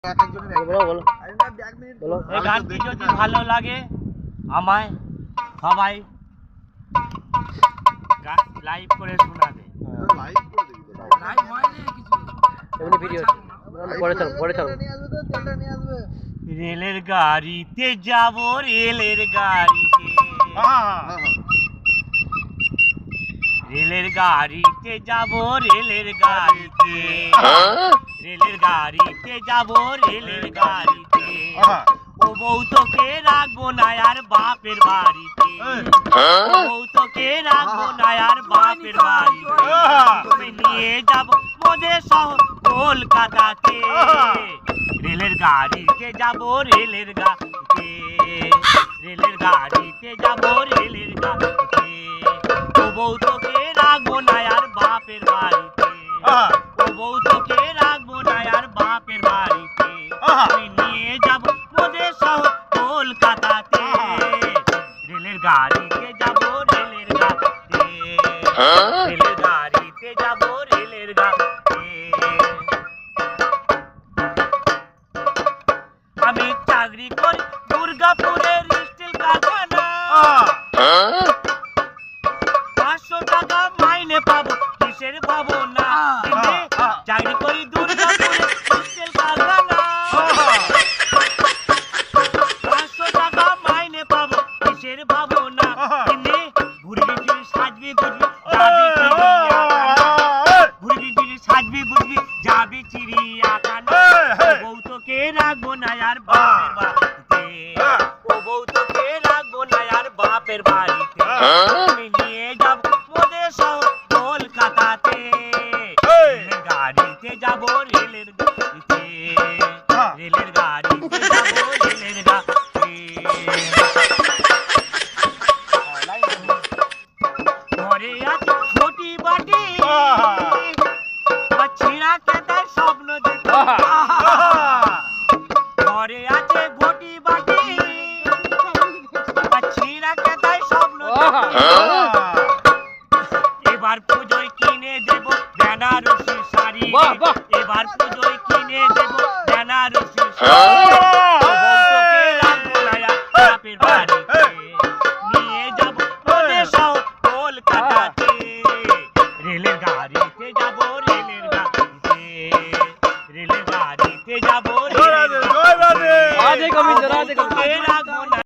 এই গানটি যদি ভালো লাগে আমায় সবাই লাইভ করে শোনাবে। রেলের গাড়িতে যাব, রেলের গাড়িতে, রেলের গাড়িতে যাব, রেলের গাড়িতে, রেলের গাড়িতে যাব, রেলের গাড়িতে। ও বউ তোকে রাখবো না আর বাপের বাড়িতে, ও বউ তোকে রাখবো না আর বাপের বাড়িতে। তুমি নিয়ে যাব মোদের শহর কলকাতাতে, রেলের গাড়িতে যাব, রেলের গাড়িতে, রেলের গাড়িতে যাব, রেলের গাড়িতে। ও বউ তোকে রাখবো না আর বাপের বাড়িতে, ও বউ তোকে রাখবো না আর বাপের বাড়িতে। আমি নিয়ে যাব মোদের শহর কলকাতাতে, রেলের গাড়িতে যাব, রেলের গাড়িতে, রেলের গাড়িতে যাব, রেলের গাড়িতে। আমি চাকরি করি দুর্গাপুরের স্টিল কারখানা, 500 টাকা মাইনে পাবো কিসের ভাবনা। চাকরি করি দুর্গাপুরের স্টিল কারখানা, 500 টাকা মাইনে পাবো কিসের ভাবনা। ঘুরবি ফিরি সাজবি ঘুরবি যাবি চিড়িয়াখানা, ঘুরবি ফিরি সাজবি ঘুরবি যাবি চিড়িয়াখানা। ও বউ তোকে রাখবো না আর বাপের বাড়িতে, ও বউ তোকে রাখবো না আর বাপের বাড়িতে। আমি নিয়ে যাব মোদের শহর কলকাতাতে, রেলের গাড়িতে যাব, রেলের গাড়িতে, রেলের গাড়িতে যাব, রেলের গাড়িতে। ঘরে আছে ছোটি বাটি, ছিঁড়া কেতার স্বপ্ন দেখি। ঘরে আছে ঘটি বাটি, ছিঁড়া কেতায় স্বপ্ন দেখি। এবার পুজোয় কিনে দেব বেনারসি শাড়ি, এবার পুজোয় কিনে দেব বেনারসি শাড়ি। তোকে রাখবো না আর বাপের বাড়িতে, নিয়ে যাব মোদের শহর কলকাতাতে, রেলের গাড়িতে যাব, রেলের গাড়িতে, রেলের গাড়িতে যাব, রেলের গাড়িতে।